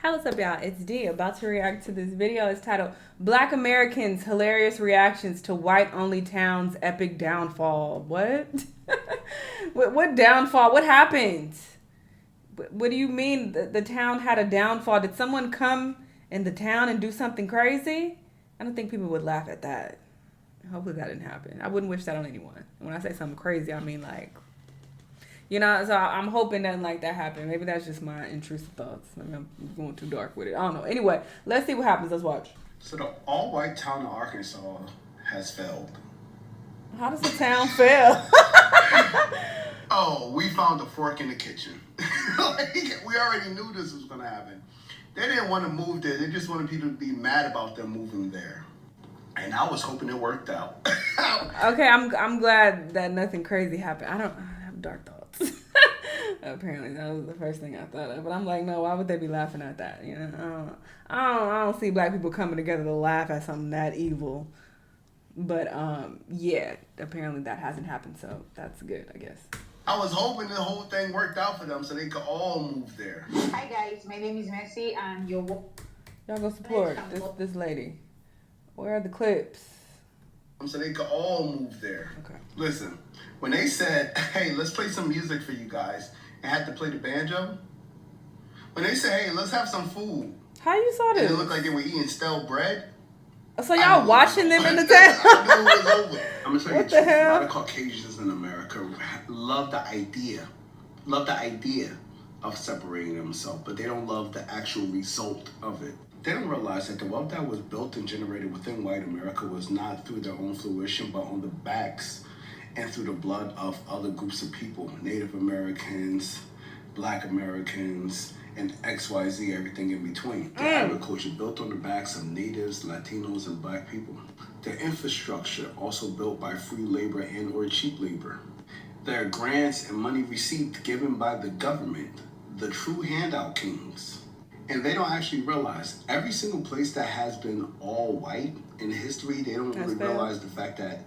What's up, y'all? It's D, about to react to this video. It's titled Black Americans Hilarious Reactions to White Only Town's Epic Downfall. What? What downfall? What happened? What do you mean the town had a downfall? Did someone come in the town and do something crazy? I don't think people would laugh at that. Hopefully that didn't happen. I wouldn't wish that on anyone. When I say something crazy, I mean like, you know, so I'm hoping nothing like that happened. Maybe that's just my intrusive thoughts. Maybe I'm going too dark with it. I don't know. Anyway, let's see what happens. Let's watch. So the all-white town of Arkansas has failed. How does the town fail? Oh, we found a fork in the kitchen. We already knew this was going to happen. They didn't want to move there. They just wanted people to be mad about them moving there. And I was hoping it worked out. Okay, I'm glad that nothing crazy happened. I have dark thoughts. Apparently that was the first thing I thought of, but I'm like, no, why would they be laughing at that? You know, I don't see black people coming together to laugh at something that evil. But yeah, apparently that hasn't happened, so that's good, I guess. I was hoping the whole thing worked out for them so they could all move there. Hi guys, my name is Messi and y'all go support this lady. Where are the clips? So they could all move there. Okay. Listen, when they said, hey, let's play some music for you guys, and had to play the banjo, when they said, hey, let's have some food. How you saw this? And it looked like they were eating stale bread. So y'all watching them in the town? I knew it was over. I'm going to tell you What the hell? A lot of Caucasians in America love the idea of separating themselves, but they don't love the actual result of it. They don't realize that the wealth that was built and generated within white America was not through their own fruition, but on the backs and through the blood of other groups of people, Native Americans, Black Americans, and XYZ, everything in between. The agriculture built on the backs of natives, Latinos, and Black people. The infrastructure also built by free labor and or cheap labor. There are grants and money received given by the government, the true handout kings. And they don't actually realize every single place that has been all white in history, they don't really realize the fact that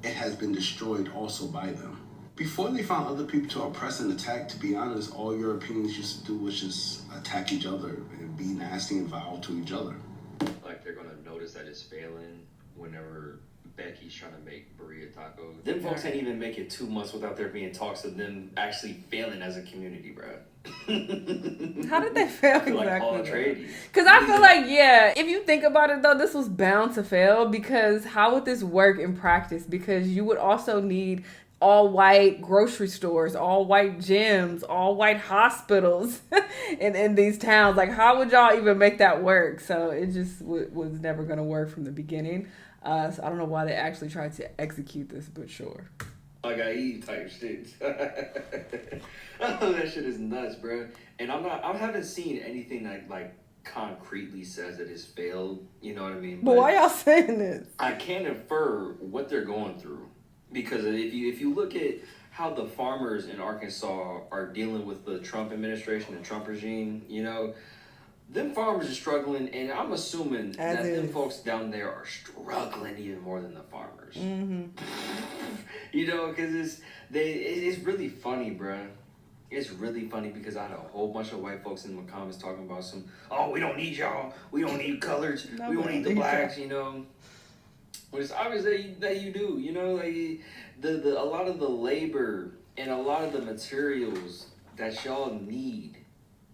it has been destroyed also by them. Before they found other people to oppress and attack, to be honest, all Europeans used to do was just attack each other and be nasty and vile to each other. Like they're gonna notice that it's failing whenever Becky's trying to make burrito tacos. Them folks can't even make it 2 months without there being talks of them actually failing as a community, bro. How did they fail exactly? Like all trade. Because I feel like, yeah, if you think about it though, this was bound to fail, because how would this work in practice? Because you would also need all white grocery stores, all white gyms, all white hospitals in these towns. Like, how would y'all even make that work? So it just was never going to work from the beginning. So I don't know why they actually tried to execute this, but sure. Like I eat type shit. Oh, that shit is nuts, bro. And I haven't seen anything like concretely says it has failed. You know what I mean? But why y'all saying this? I can't infer what they're going through, because if you look at how the farmers in Arkansas are dealing with the Trump administration and Trump regime, you know, them farmers are struggling, and I'm assuming that them folks down there are struggling even more than the farmers. Mm-hmm. You know, because it's really funny, bruh. It's really funny because I had a whole bunch of white folks in the comments talking about we don't need y'all, we don't need colors, we don't need the blacks, you know. But it's obvious that you do, you know, like a lot of the labor and a lot of the materials that y'all need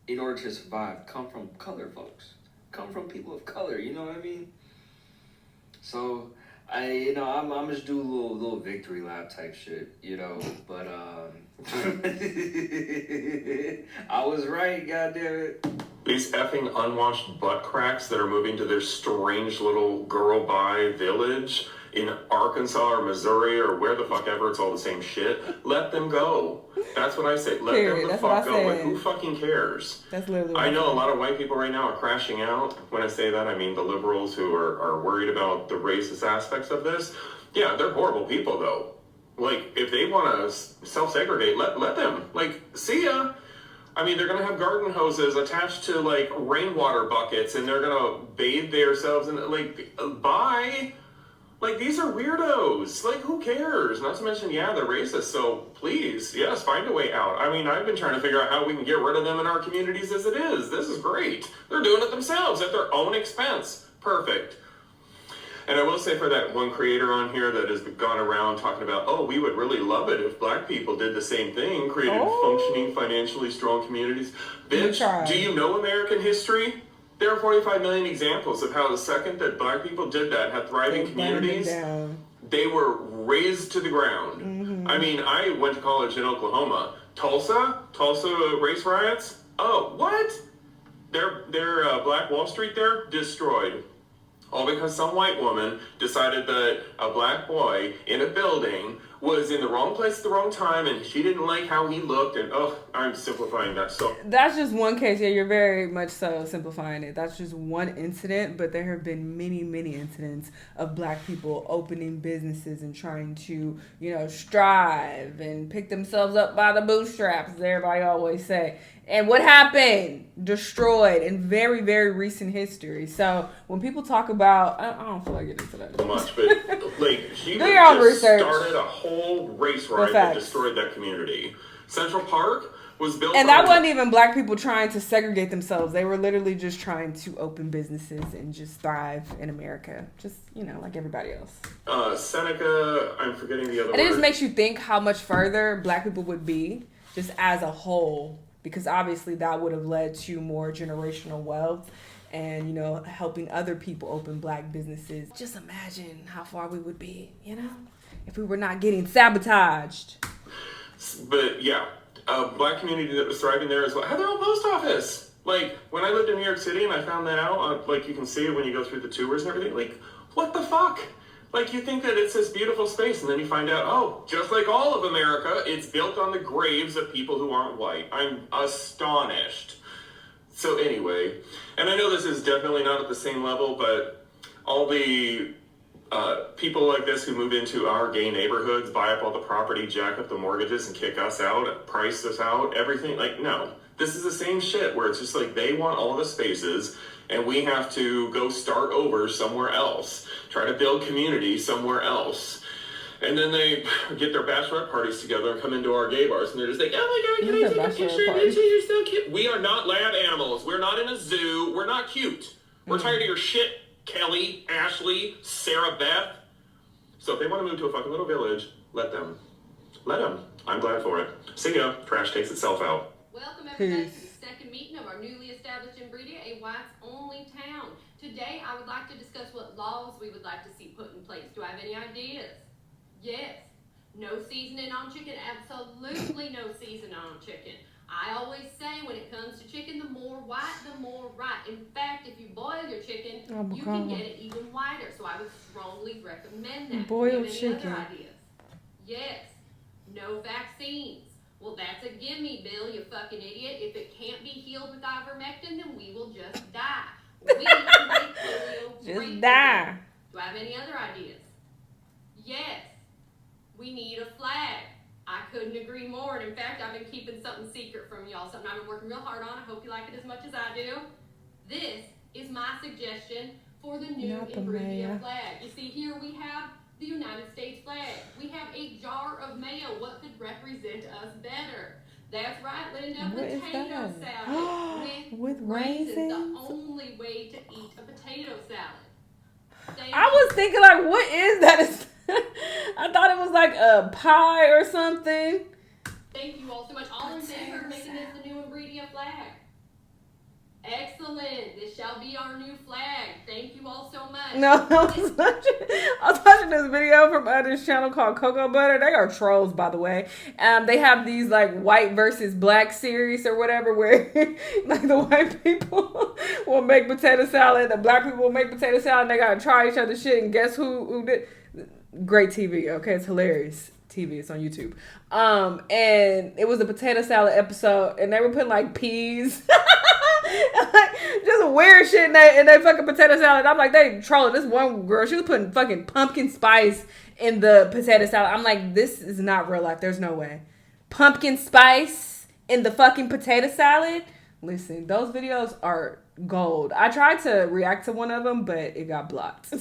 in order to survive come from colored folks, come from people of color, you know what I mean? So I'm just do a little victory lap type shit, you know, but I was right, goddammit. These effing unwashed butt cracks that are moving to their strange little girl bye village in Arkansas or Missouri or where the fuck ever, it's all the same shit. Let them go. That's what I say. Let them the fuck go. Like, who fucking cares? That's literally I know a lot of white people right now are crashing out. When I say that, I mean the liberals who are worried about the racist aspects of this. Yeah, they're horrible people though. Like, if they want to self-segregate, let them. Like, see ya. I mean, they're going to have garden hoses attached to, like, rainwater buckets, and they're going to bathe themselves in, like, bye. Like, these are weirdos. Like, who cares? Not to mention, yeah, they're racist. So please, yes, find a way out. I mean, I've been trying to figure out how we can get rid of them in our communities as it is. This is great. They're doing it themselves at their own expense. Perfect. And I will say for that one creator on here that has gone around talking about, oh, we would really love it if black people did the same thing, created functioning, financially strong communities. Bitch, do you know American history? There are 45 million examples of how the second that black people did that, had thriving communities, they were razed to the ground. Mm-hmm. I mean, I went to college in Oklahoma. Tulsa race riots. Oh, what? Their Black Wall Street there, destroyed. All because some white woman decided that a black boy in a building was in the wrong place at the wrong time, and she didn't like how he looked, and I'm simplifying that. So that's just one case. Yeah, you're very much so simplifying it. That's just one incident, but there have been many, many incidents of black people opening businesses and trying to, strive and pick themselves up by the bootstraps, as everybody always say. And what happened? Destroyed in very, very recent history. So when people talk about, I don't feel like getting into that so much, but like she do your own just research. Started a whole race riot that destroyed that community. Central Park was built, and that wasn't even black people trying to segregate themselves. They were literally just trying to open businesses and just thrive in America, just like everybody else. Seneca, I'm forgetting the other. And it just makes you think how much further black people would be just as a whole. Because obviously that would have led to more generational wealth and, helping other people open black businesses. Just imagine how far we would be, if we were not getting sabotaged. But yeah, a black community that was thriving there as well had their own post office. Like, when I lived in New York City and I found that out, like you can see it when you go through the tours and everything, like, what the fuck? Like, you think that it's this beautiful space, and then you find out, just like all of America, it's built on the graves of people who aren't white. I'm astonished. So anyway, and I know this is definitely not at the same level, but all the people like this who move into our gay neighborhoods, buy up all the property, jack up the mortgages, and kick us out, price us out, everything, like, no. This is the same shit where it's just like they want all the spaces, and we have to go start over somewhere else, try to build community somewhere else. And then they get their bachelorette parties together and come into our gay bars, and they're just like, oh my God, can I take a picture of you? You're so cute. We are not lab animals. We're not in a zoo. We're not cute. We're tired of your shit, Kelly, Ashley, Sarah Beth. So if they want to move to a fucking little village, let them. Let them. I'm glad for it. See ya. Trash takes itself out. Welcome everybody to the second meeting of our newly established in Breedia, a whites-only town. Today, I would like to discuss what laws we would like to see put in place. Do I have any ideas? Yes. No seasoning on chicken. Absolutely no seasoning on chicken. I always say when it comes to chicken, the more white, the more right. In fact, if you boil your chicken, you can get it even whiter. So I would strongly recommend that. Boiled chicken. Other ideas? Yes. No vaccines. Well, that's a gimme, Bill, you fucking idiot. If it can't be healed with ivermectin, then we will just die. We can make polio just die. Do I have any other ideas? Yes. We need a flag. I couldn't agree more. And in fact, I've been keeping something secret from y'all, something I've been working real hard on. I hope you like it as much as I do. This is my suggestion for the new Breedia flag. You see, here we have the United States flag. We have a jar of mayo. What could represent us better? That's right, Linda. Potato salad with raisins. The only way to eat a potato salad. I was thinking, like, what is that? I thought it was like a pie or something. Thank you all so much. All in favor of making this the new Breedia flag? Excellent. This shall be our new flag. Thank you all so much. No, I was watching this video from this channel called Cocoa Butter. They are trolls, by the way. They have these like white versus black series or whatever, where like the white people will make potato salad, the black people will make potato salad, and they gotta try each other's shit. And guess who did? Great TV. Okay, it's hilarious. TV. It's on YouTube. And it was a potato salad episode, and they were putting like peas. Just weird shit in they fucking potato salad. I'm like, they trolling. This one girl, she was putting fucking pumpkin spice in the potato salad. I'm like, this is not real life. There's no way. Pumpkin spice in the fucking potato salad? Listen, those videos are gold. I tried to react to one of them, but it got blocked.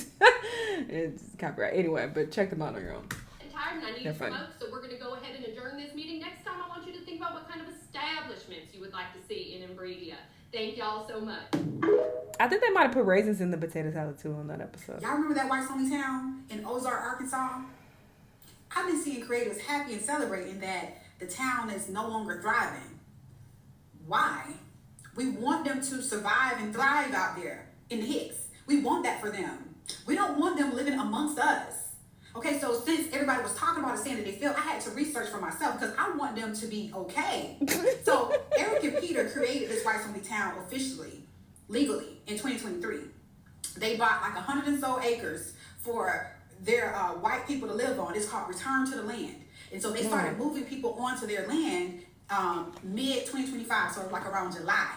It's copyright. Anyway, but check them out on your own. I'm tired and I need They're to funny. smoke, so we're going to go ahead and adjourn this meeting. Next time, I want you to think about what kind of establishments you would like to see in Embredia. Thank y'all so much. I think they might have put raisins in the potato salad too on that episode. Y'all remember that whites only town in Ozark, Arkansas? I've been seeing creators happy and celebrating that the town is no longer thriving. Why? We want them to survive and thrive out there in the Hicks. We want that for them. We don't want them living amongst us. Okay, so since everybody was talking about it, saying that they feel, I had to research for myself because I want them to be okay. So Eric and Peter created this whites only town officially, legally, in 2023. They bought like 100 and so acres for their white people to live on. It's called Return to the Land. And so they started moving people onto their land mid 2025, so like around July.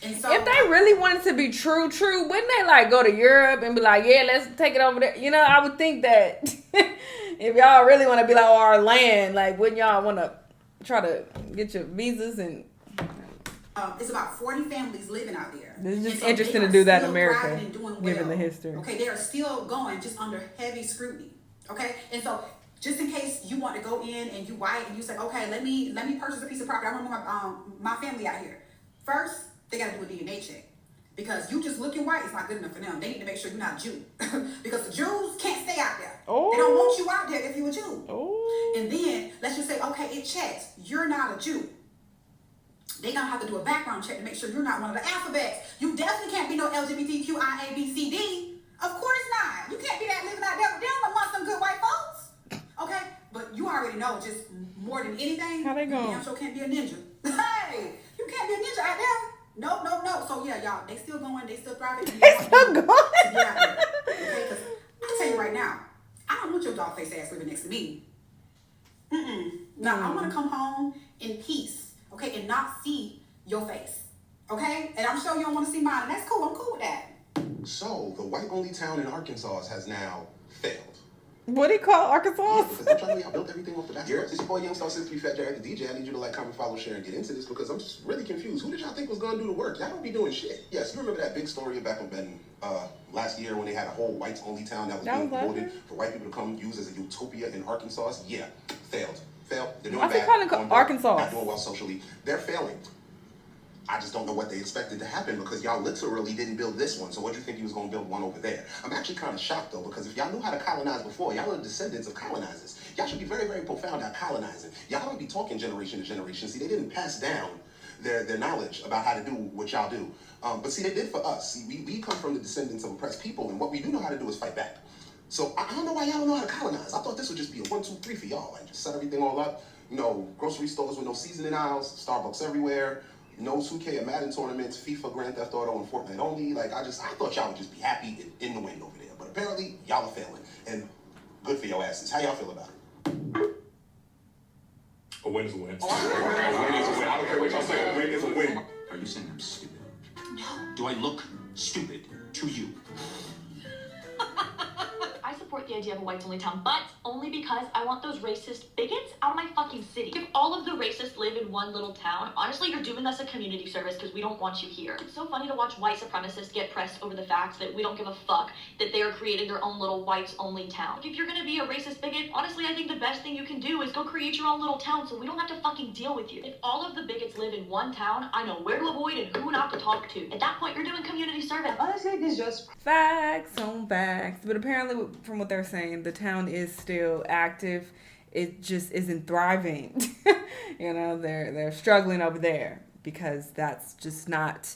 And so if they really wanted to be true, wouldn't they like go to Europe and be like, yeah, let's take it over there? You know, I would think that if y'all really want to be like, oh, our land, like, wouldn't y'all want to try to get your visas and... it's about 40 families living out there. It's just so interesting to do that in still America, thriving and doing given well. the history. Okay, they are still going just under heavy scrutiny. Okay, and so just in case you want to go in and you white and you say, okay, let me purchase a piece of property. I want my family out here. First, they got to do a DNA check because you just looking white is not good enough for them. They need to make sure you're not a Jew because the Jews can't stay out there. Oh. They don't want you out there if you're a Jew. Oh. And then let's just say, okay, it checks. You're not a Jew. They're going to have to do a background check to make sure you're not one of the alphabets. You definitely can't be no LGBTQIABCD. Of course not. You can't be that living out there with them amongst some good white folks. Okay? But you already know just more than anything, How they you going? damn sure can't be a ninja. Hey, you can't be a ninja out there. No. So yeah, y'all, they still going, they still thriving. They still going? To be out there. Okay? Because I'll tell you right now, I don't want your dog face ass living next to me. No, I want to come home in peace, okay, and not see your face, okay? And I'm sure you don't want to see mine, and that's cool. I'm cool with that. So, the white-only town in Arkansas has now failed. What do you call Arkansas? Because I'm trying to build everything off the back. It's your boy Young Star 63 Fat Jared the DJ. I need you to like, comment, follow, share, and get into this because I'm just really confused. Who did y'all think was going to do the work? Y'all don't be doing shit. Yes, you remember that big story back in last year when they had a whole whites-only town that was being promoted for white people to come use as a utopia in Arkansas? Yeah, failed. They're doing What's it bad. called Arkansas? Not doing well socially. They're failing. I just don't know what they expected to happen because y'all literally didn't build this one. So what do you think you was going to build one over there? I'm actually kind of shocked though because if y'all knew how to colonize before, y'all are descendants of colonizers. Y'all should be very, very profound at colonizing. Y'all don't be talking generation to generation. See, they didn't pass down their knowledge about how to do what y'all do. But see, they did for us. See, we come from the descendants of oppressed people, and what we do know how to do is fight back. So I don't know why y'all don't know how to colonize. I thought this would just be a 1, 2, 3 for y'all. Like just set everything all up. You know, grocery stores with no seasoning aisles, Starbucks everywhere. No 2K or Madden tournaments, FIFA, Grand Theft Auto, and Fortnite only. Like, I thought y'all would just be happy in the wind over there. But apparently, y'all are failing. And good for your asses. How y'all feel about it? A win is a win. A win is a win. I don't care what y'all say. A win is a win. Are you saying I'm stupid? No. Do I look stupid to you? I support the idea of a whites-only town, but only because I want those racist bigots out of my fucking city. If all of the racists live in one little town, honestly, you're doing us a community service because we don't want you here. It's so funny to watch white supremacists get pressed over the fact that we don't give a fuck that they are creating their own little whites-only town. If you're gonna be a racist bigot, honestly, I think the best thing you can do is go create your own little town so we don't have to fucking deal with you. If all of the bigots live in one town, I know where to avoid and who not to talk to. At that point, you're doing community service. Honestly, this just Facts on facts. But apparently, from what they're saying, the town is still active. It just isn't thriving. You know, they're struggling over there because that's just not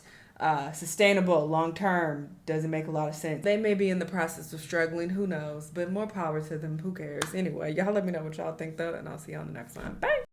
sustainable long term. Doesn't make a lot of sense. They may be in the process of struggling. Who knows? But more power to them. Who cares? Anyway, y'all let me know what y'all think though, and I'll see you on the next one. Bye.